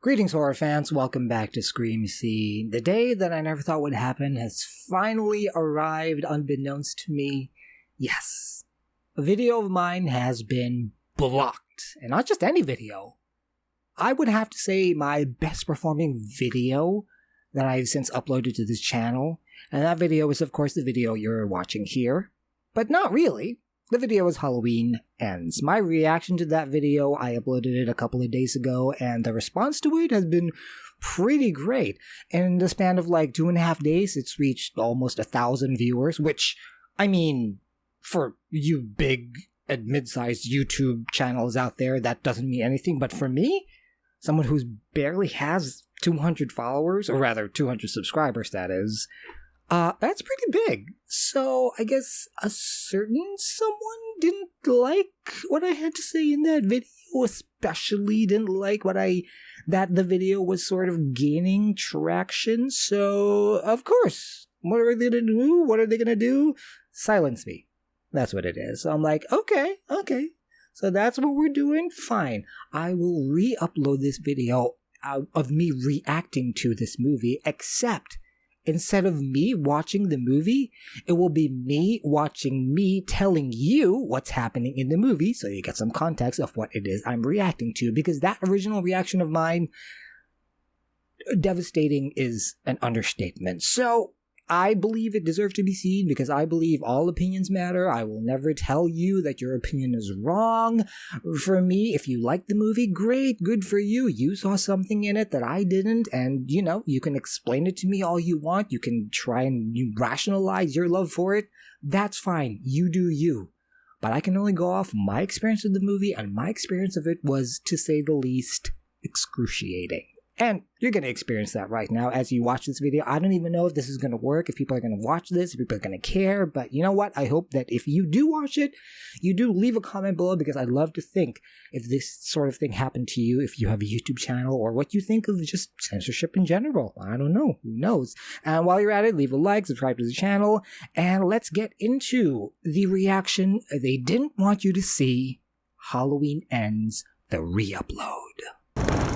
Greetings, horror fans. Welcome back to Scream Scene. The day that I never thought would happen has finally arrived, unbeknownst to me. Yes, a video of mine has been blocked. And not just any video. I would have to say my best performing video that I've since uploaded to this channel. And that video is, of course, the video you're watching here. But not really. The video is Halloween Ends. My reaction to that video, I uploaded it a couple of days ago, and the response to it has been pretty great. In the span of like 2.5 days, it's reached almost 1,000 viewers, which, I mean, for you big and mid-sized YouTube channels out there, that doesn't mean anything. But for me, someone who barely has 200 followers, or rather 200 subscribers, that is, that's pretty big. So I guess a certain someone didn't like what I had to say in that video, especially didn't like that the video was sort of gaining traction. So, of course, what are they gonna do? What are they gonna do? Silence me. That's what it is. So I'm like, okay. So that's what we're doing? Fine. I will re-upload this video of me reacting to this movie, except instead of me watching the movie, it will be me watching me telling you what's happening in the movie so you get some context of what it is I'm reacting to, because that original reaction of mine, devastating is an understatement. So I believe it deserves to be seen because I believe all opinions matter. I will never tell you that your opinion is wrong. For me, if you like the movie, great, good for you. You saw something in it that I didn't, and you can explain it to me all you want. You can try and rationalize your love for it. That's fine. You do you. But I can only go off my experience of the movie, and my experience of it was, to say the least, excruciating. And you're going to experience that right now as you watch this video. I don't even know if this is going to work, if people are going to watch this, if people are going to care. But you know what? I hope that if you do watch it, you do leave a comment below, because I'd love to think if this sort of thing happened to you, if you have a YouTube channel, or what you think of just censorship in general. I don't know. Who knows? And while you're at it, leave a like, subscribe to the channel, and let's get into the reaction they didn't want you to see. Halloween Ends, the re-upload.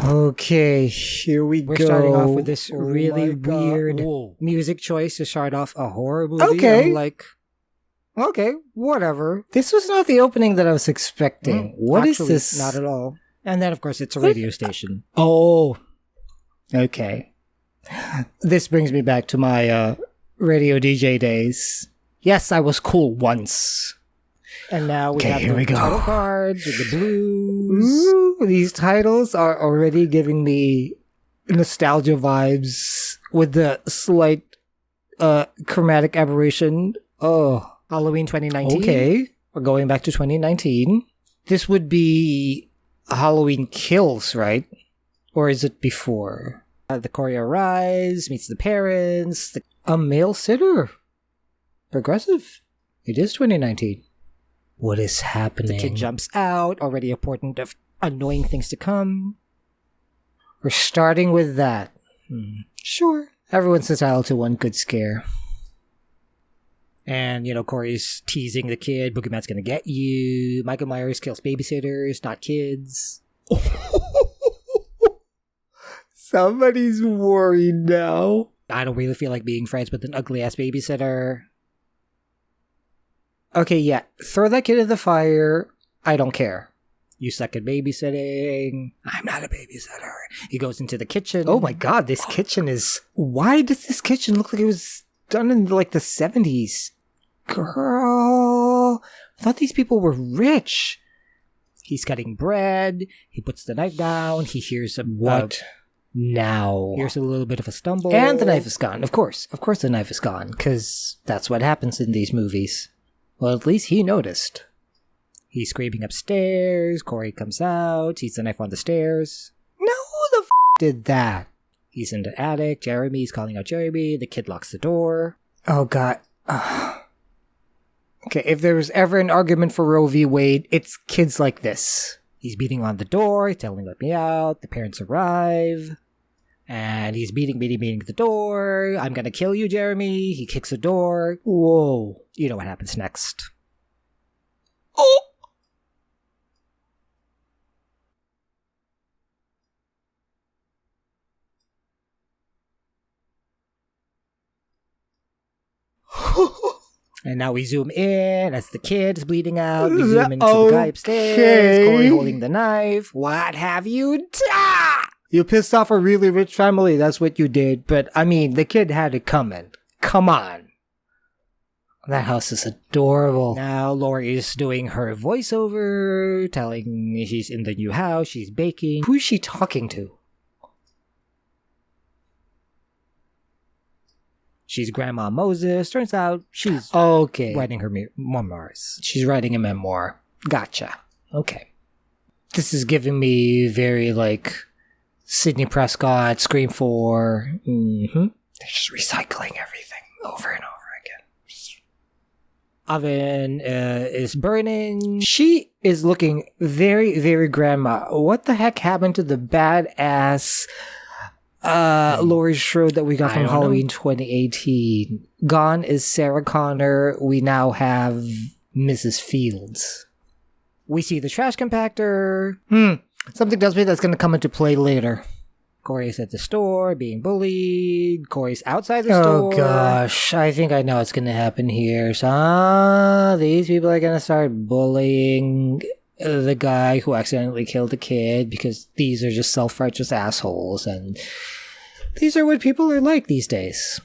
Okay, here we go. We're starting off with this really weird music choice to start off a horror movie. Okay. I'm like, okay, whatever. This was not the opening that I was expecting. What is this? Not at all. And then, of course, it's a radio station. Oh, okay. This brings me back to my radio DJ days. Yes, I was cool once. And now we have the title cards with the blues. Ooh, these titles are already giving me nostalgia vibes with the slight chromatic aberration. Oh, Halloween 2019. Okay, we're going back to 2019. This would be Halloween Kills, right? Or is it before? The Corey arrives, meets the parents, a male sitter. Progressive. It is 2019. What is happening? The kid jumps out, already important of annoying things to come. We're starting with that. Sure. Everyone's entitled to one good scare. And, Corey's teasing the kid, Boogeyman's gonna get you. Michael Myers kills babysitters, not kids. Somebody's worried now. I don't really feel like being friends with an ugly-ass babysitter. Okay, yeah, throw that kid in the fire. I don't care. You suck at babysitting. I'm not a babysitter. He goes into the kitchen. Oh my god, this kitchen is... Why does this kitchen look like it was done in like the 70s? Girl, I thought these people were rich. He's cutting bread. He puts the knife down. He hears a... What? Now. Here's a little bit of a stumble. And the knife is gone. Of course the knife is gone, because that's what happens in these movies. Well, at least he noticed. He's screaming upstairs. Corey comes out. Sees the knife on the stairs. No, who the did that? He's in the attic. Jeremy's calling out Jeremy. The kid locks the door. Oh, God. Okay, if there was ever an argument for Roe v. Wade, it's kids like this. He's beating on the door. Telling let me out. The parents arrive. And he's beating the door. I'm gonna kill you, Jeremy. He kicks the door. Whoa. You know what happens next. Oh! And now we zoom in as the kid is bleeding out. We zoom into the guy upstairs, Corey holding the knife. What have you done? You pissed off a really rich family, that's what you did. But, I mean, the kid had it coming. Come on. That house is adorable. Now Lori is doing her voiceover, telling me she's in the new house, she's baking. Who is she talking to? She's Grandma Moses. Turns out she's writing her memoirs. She's writing a memoir. Gotcha. Okay. This is giving me very, like, Sidney Prescott, Scream 4. Mm-hmm. They're just recycling everything over and over again. Oven is burning. She is looking very, very grandma. What the heck happened to the badass Laurie Strode that we got from Halloween 2018? Gone is Sarah Connor. We now have Mrs. Fields. We see the trash compactor. Something tells me that's going to come into play later. Corey's at the store, being bullied. Corey's outside the store. Oh gosh, I think I know what's going to happen here. So, these people are going to start bullying the guy who accidentally killed the kid because these are just self-righteous assholes, and these are what people are like these days.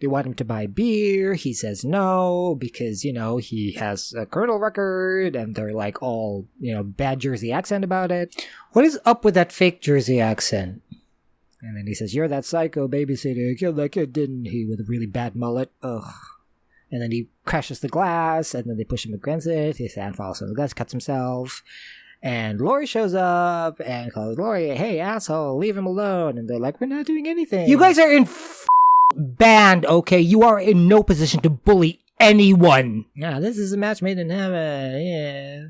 They want him to buy beer. He says no because, you know, he has a criminal record, and they're like all, you know, bad Jersey accent about it. What is up with that fake Jersey accent? And then he says, "You're that psycho babysitter who killed that kid, didn't he? With a really bad mullet." Ugh. And then he crashes the glass, and then they push him against it. His hand falls on the glass, cuts himself. And Lori shows up and calls Lori, "Hey, asshole, leave him alone." And they're like, "We're not doing anything." You guys are in band, okay? You are in no position to bully anyone. Yeah, this is a match made in heaven. Yeah.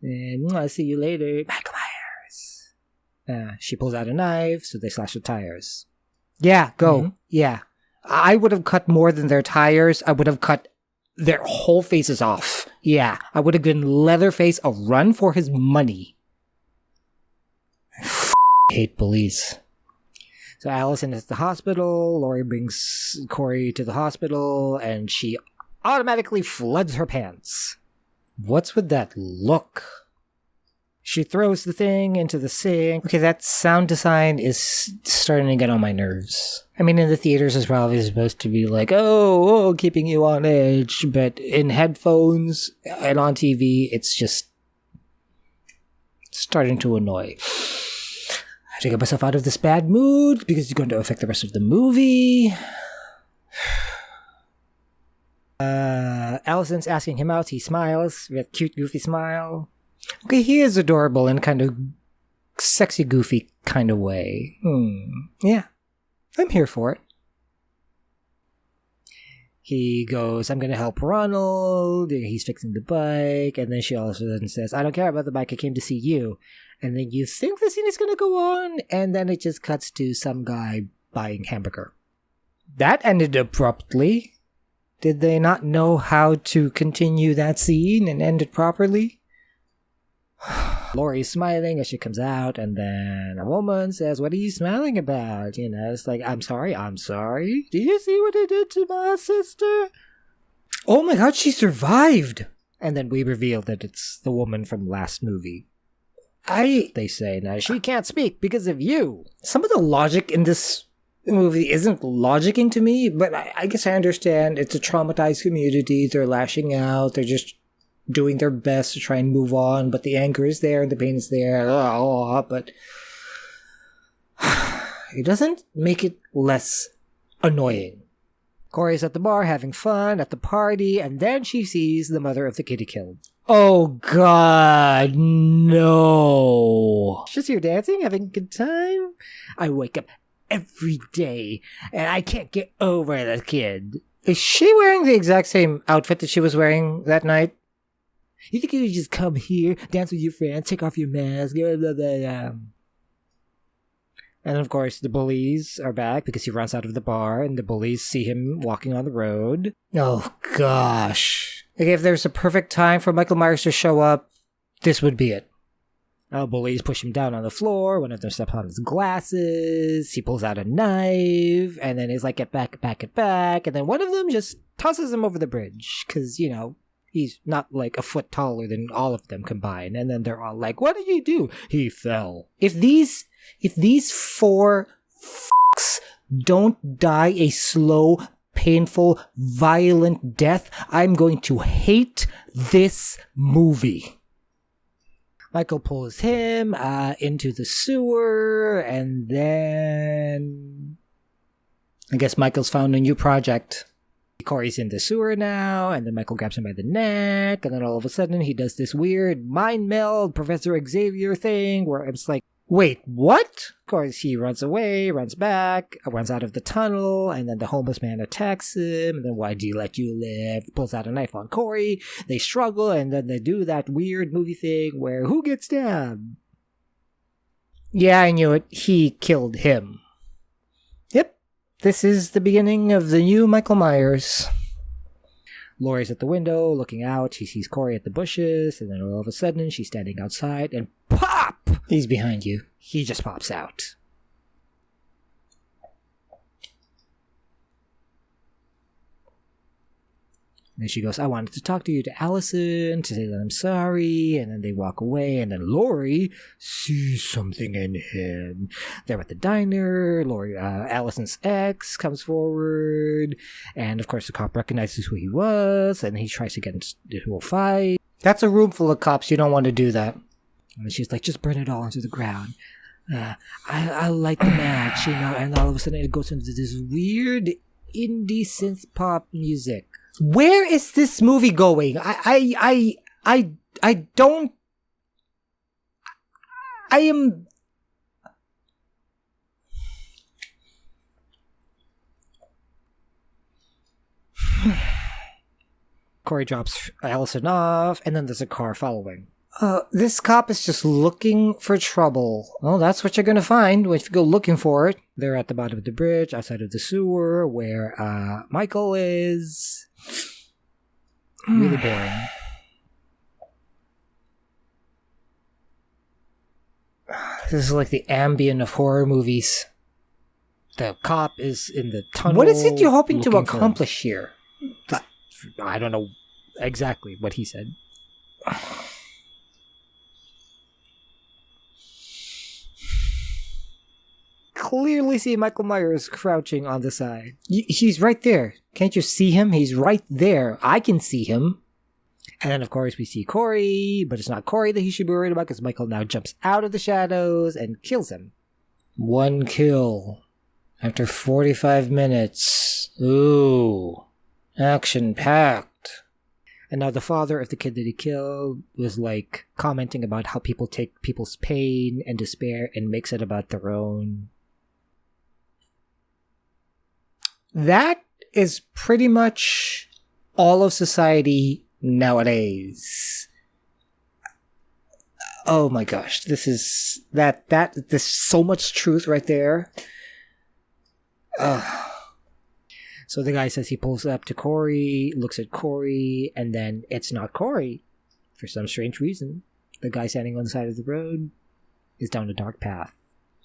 And I'll see you later. Michael Myers. She pulls out a knife, so they slash the tires. Yeah, go. Mm-hmm. Yeah. I would have cut more than their tires. I would have cut their whole faces off. Yeah. I would have given Leatherface a run for his money. I hate police. So Allison is at the hospital. Lori brings Corey to the hospital, and she automatically floods her pants. What's with that look? She throws the thing into the sink. Okay, that sound design is starting to get on my nerves. I mean, in the theaters, it's probably supposed to be like, oh, keeping you on edge. But in headphones and on TV, it's just starting to annoy. I have to get myself out of this bad mood because it's going to affect the rest of the movie. Allison's asking him out. He smiles with a cute, goofy smile. Okay, he is adorable in kind of sexy, goofy kind of way. Yeah, I'm here for it. He goes, "I'm going to help Ronald." He's fixing the bike. And then she also then says, "I don't care about the bike. I came to see you." And then you think the scene is going to go on. And then it just cuts to some guy buying hamburger. That ended abruptly. Did they not know how to continue that scene and end it properly? Lori's smiling as she comes out, and then a woman says, "What are you smiling about?" You know, it's like, I'm sorry. Do you see what they did to my sister? Oh my god, she survived! And then we reveal that it's the woman from last movie. They say, now she can't speak because of you. Some of the logic in this movie isn't logicking to me, but I guess I understand. It's a traumatized community. They're lashing out. They're just doing their best to try and move on, but the anger is there and the pain is there. But it doesn't make it less annoying. Corey's at the bar having fun at the party, and then she sees the mother of the kid he killed. Oh god, no. She's here dancing, having a good time. I wake up every day, and I can't get over the kid. Is she wearing the exact same outfit that she was wearing that night? You think you could just come here, dance with your friends, take off your mask, blah, blah, blah. And of course, the bullies are back because he runs out of the bar, and the bullies see him walking on the road. Oh, gosh. Okay, if there's a perfect time for Michael Myers to show up, this would be it. Bullies push him down on the floor. One of them steps on his glasses. He pulls out a knife, and then he's like, get back, get back, get back. And then one of them just tosses him over the bridge, because, he's not like a foot taller than all of them combined. And then they're all like, what did you do? He fell. If these 4 f***s don't die a slow, painful, violent death, I'm going to hate this movie. Michael pulls him into the sewer, and then I guess Michael's found a new project. Corey's in the sewer now, and then Michael grabs him by the neck, and then all of a sudden he does this weird mind meld Professor Xavier thing where it's like, wait, what? Of course, he runs away, runs back, runs out of the tunnel, and then the homeless man attacks him, and then why do you let you live? Pulls out a knife on Corey, they struggle, and then they do that weird movie thing where who gets stabbed? Yeah, I knew it. He killed him. Yep, this is the beginning of the new Michael Myers. Laurie's at the window, looking out. She sees Corey at the bushes, and then all of a sudden, she's standing outside, and pop! He's behind you. He just pops out. And then she goes, I wanted to talk to you, to Allison, to say that I'm sorry. And then they walk away, and then Laurie sees something in him. They're at the diner. Allison's ex, comes forward. And of course, the cop recognizes who he was, and he tries to get into a fight. That's a room full of cops. You don't want to do that. And she's like, just burn it all into the ground. I light the match, and all of a sudden it goes into this weird indie synth pop music. Where is this movie going? I don't. I am. Corey drops Allison off, and then there's a car following. This cop is just looking for trouble. Well, that's what you're gonna find if you go looking for it. They're at the bottom of the bridge, outside of the sewer, where Michael is. Really boring. This is like the ambient of horror movies. The cop is in the tunnel. What is it you're hoping to accomplish here? I don't know exactly what he said. Clearly see Michael Myers crouching on the side. He's right there. Can't you see him? He's right there. I can see him. And then, of course, we see Corey, but it's not Corey that he should be worried about because Michael now jumps out of the shadows and kills him. 1 kill after 45 minutes. Ooh. Action-packed. And now the father of the kid that he killed was like commenting about how people take people's pain and despair and makes it about their own. That is pretty much all of society nowadays. Oh my gosh, this is there's so much truth right there. So the guy says he pulls up to Corey, looks at Corey, and then it's not Corey. For some strange reason, the guy standing on the side of the road is down a dark path.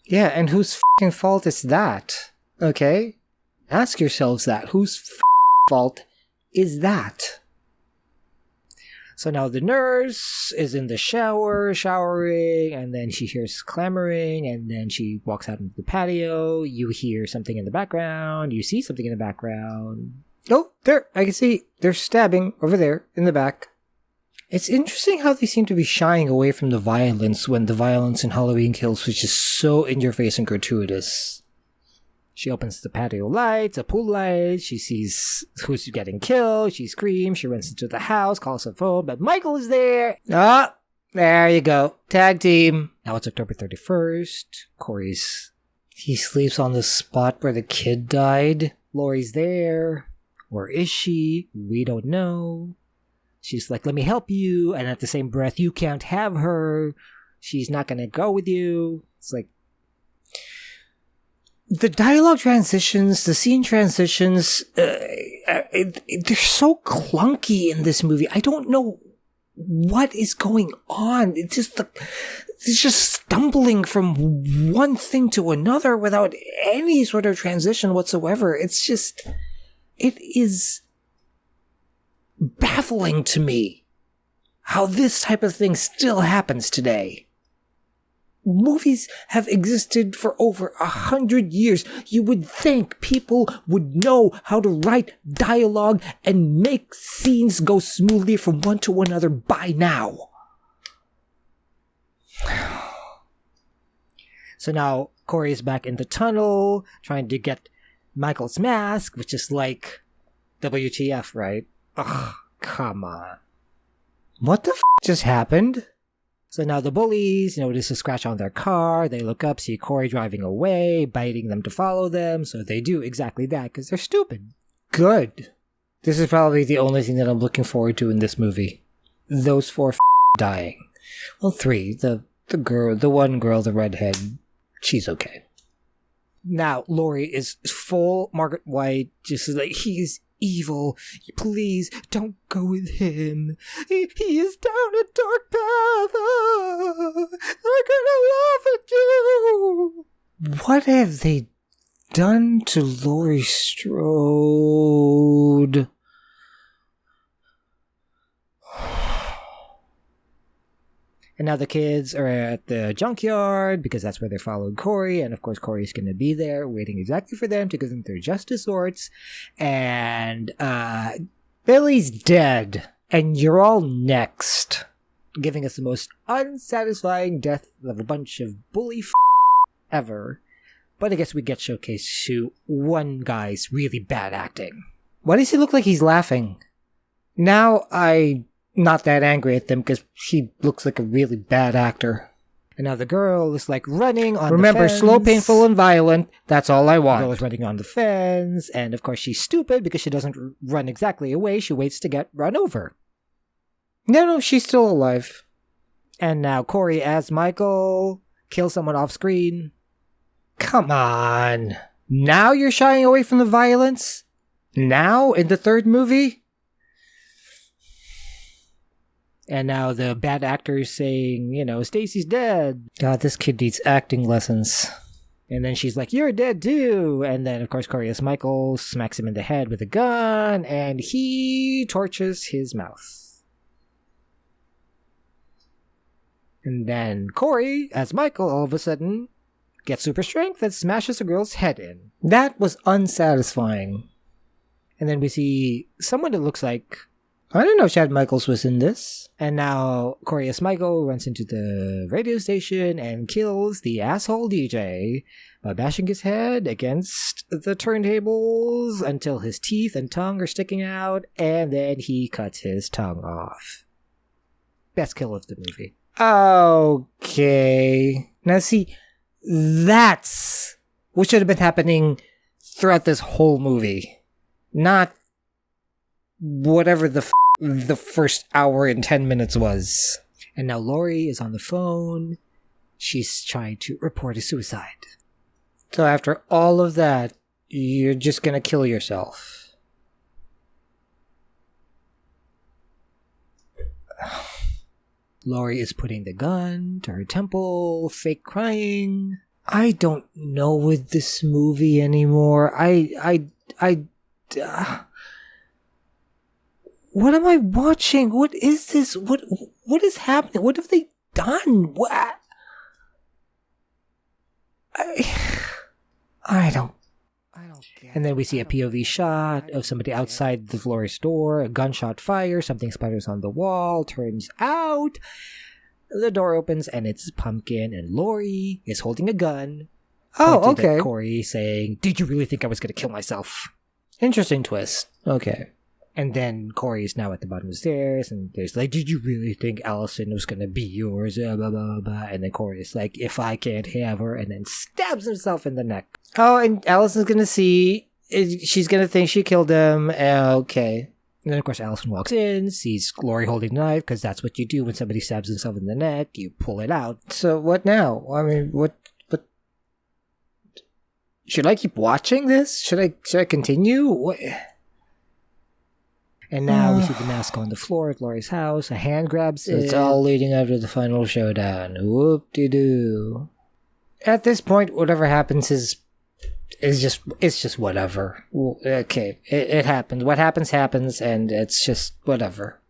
Yeah, and whose f***ing fault is that? Okay? Ask yourselves that. Whose fault is that? So now the nurse is in the shower, showering, and then she hears clamoring, and then she walks out into the patio. You hear something in the background. You see something in the background. Oh, there. I can see. They're stabbing over there in the back. It's interesting how they seem to be shying away from the violence when the violence in Halloween Kills was just so in your face and gratuitous. She opens the patio lights, a pool light. She sees who's getting killed. She screams. She runs into the house, calls her phone, but Michael is there. Ah, there you go. Tag team. Now it's October 31st. He sleeps on the spot where the kid died. Laurie's there. Where is she? We don't know. She's like, let me help you. And at the same breath, you can't have her. She's not going to go with you. It's like, the dialogue transitions, the scene transitions, they're so clunky in this movie. I don't know what is going on. It's just It's just stumbling from one thing to another without any sort of transition whatsoever. It is baffling to me how this type of thing still happens today. Movies have existed for over 100 years. You would think people would know how to write dialogue and make scenes go smoothly from one to another by now. So now Corey is back in the tunnel trying to get Michael's mask, which is like WTF, right? Ugh, come on. What the just happened? So now the bullies notice a scratch on their car. They look up, see Corey driving away, biting them to follow them. So they do exactly that because they're stupid. Good. This is probably the only thing that I'm looking forward to in this movie. Those 4 dying. Well, 3. The one girl, the redhead, she's okay. Now, Laurie is full Margaret White, just like, he's evil. Please don't go with him. He is down a dark path. They're gonna laugh at you. What have they done to Laurie Strode? And now the kids are at the junkyard because that's where they followed Corey. And of course, Corey's going to be there waiting exactly for them to give them their just desserts. And Billy's dead. And you're all next. Giving us the most unsatisfying death of a bunch of bully ever. But I guess we get showcased to one guy's really bad acting. Why does he look like he's laughing? Now I'm not that angry at them because he looks like a really bad actor. And now the girl is like running on the fence. Remember, slow, painful, and violent. That's all I want. The girl is running on the fence. And of course she's stupid because she doesn't run exactly away. She waits to get run over. No, she's still alive. And now Corey as Michael kills someone off screen. Come on. Now you're shying away from the violence? Now in the 3rd movie? And now the bad actor is saying, Stacy's dead. God, this kid needs acting lessons. And then she's like, you're dead too. And then, of course, Corey as Michael smacks him in the head with a gun, and he torches his mouth. And then Corey as Michael all of a sudden gets super strength and smashes a girl's head in. That was unsatisfying. And then we see someone that looks like, I don't know, Chad Michaels was in this. And now Corey as Michael runs into the radio station and kills the asshole DJ by bashing his head against the turntables until his teeth and tongue are sticking out, and then he cuts his tongue off. Best kill of the movie. Okay. Now see, that's what should have been happening throughout this whole movie. Not whatever the first hour and 10 minutes was. And now Laurie is on the phone. She's trying to report a suicide. So after all of that, you're just gonna kill yourself. Laurie is putting the gun to her temple, fake crying. I don't know with this movie anymore. What am I watching? What is this? What is happening? What have they done? What? I don't get it. And then we see a POV shot of somebody outside the Laurie door, a gunshot fire, something splatters on the wall. Turns out the door opens and it's Pumpkin, and Laurie is holding a gun. Oh, okay. At Corey saying, "Did you really think I was going to kill myself?" Interesting twist. Okay. And then Corey is now at the bottom of the stairs, and there's like, "Did you really think Allison was gonna be yours?" Blah, blah, blah, blah. And then Corey is like, "If I can't have her," and then stabs himself in the neck. Oh, and Allison's gonna see, she's gonna think she killed him. Okay. And then, of course, Allison walks in, sees Laurie holding the knife, because that's what you do when somebody stabs himself in the neck. You pull it out. So what now? I mean, what? Should I keep watching this? Should I continue? What? And now we see the mask on the floor at Laurie's house. A hand grabs it. It's all leading up to the final showdown. Whoop-de-doo. At this point, whatever happens is just whatever. Okay, it happens. What happens, and it's just whatever.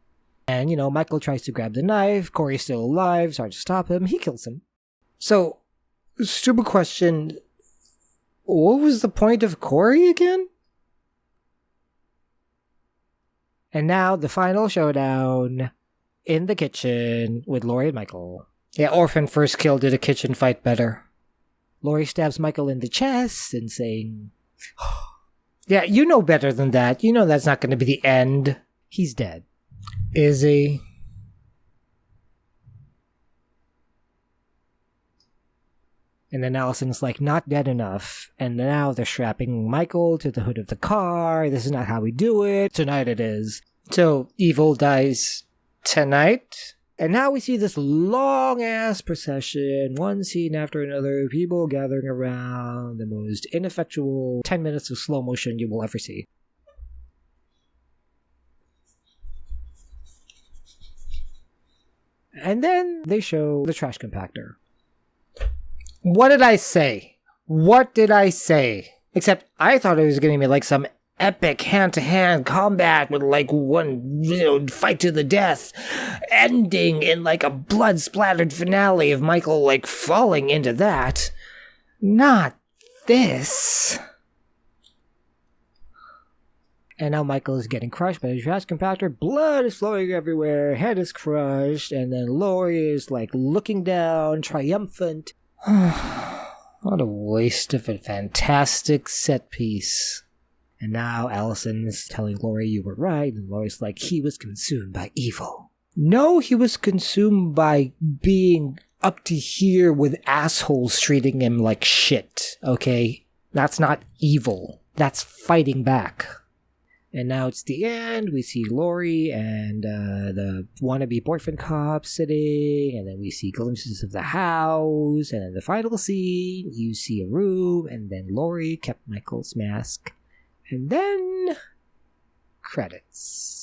And, Michael tries to grab the knife. Corey's still alive. It's hard to stop him. He kills him. So, stupid question. What was the point of Corey again? And now the final showdown in the kitchen with Laurie and Michael. Yeah, Orphan first kill did a kitchen fight better. Laurie stabs Michael in the chest and saying, yeah, you know better than that. You know that's not going to be the end. He's dead. Is he? And then Allison's like, not dead enough. And now they're strapping Michael to the hood of the car. This is not how we do it. Tonight it is. So, evil dies tonight? And now we see this long-ass procession, one scene after another, people gathering around, the most ineffectual 10 minutes of slow motion you will ever see. And then they show the trash compactor. What did I say? What did I say? Except I thought it was going to be like some epic hand-to-hand combat with like one, fight to the death, ending in like a blood-splattered finale of Michael like falling into that. Not this. And now Michael is getting crushed by the trash compactor. Blood is flowing everywhere. Head is crushed. And then Laurie is like looking down, triumphant. What a waste of a fantastic set piece. And now Allison's telling Laurie, you were right. And Laurie's like, he was consumed by evil. No, he was consumed by being up to here with assholes treating him like shit, okay? That's not evil. That's fighting back. And now it's the end. We see Laurie and the wannabe boyfriend cop sitting. And then we see glimpses of the house. And then the final scene, you see a room. And then Laurie kept Michael's mask. And then credits.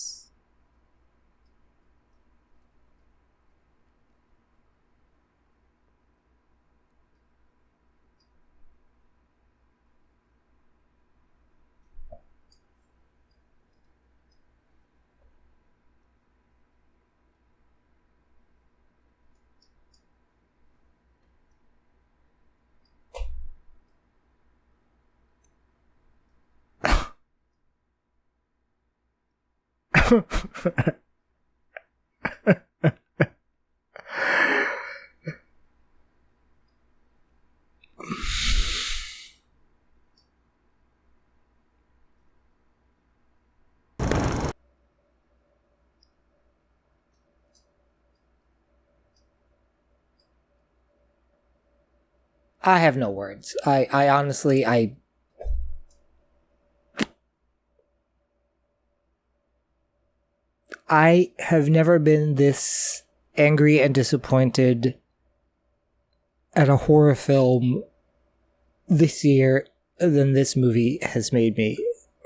I have no words. I honestly, I have never been this angry and disappointed at a horror film this year than this movie has made me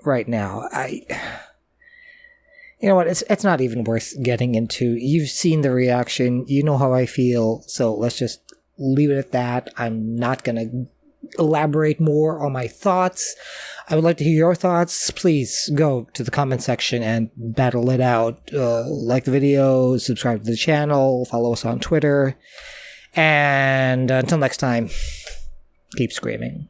right now. You know what, it's not even worth getting into. You've seen the reaction, you know how I feel, so let's just leave it at that. I'm not gonna elaborate more on my thoughts. I would like to hear your thoughts. Please go to the comment section and battle it out. Like the video, subscribe to the channel, follow us on Twitter, and until next time, keep screaming.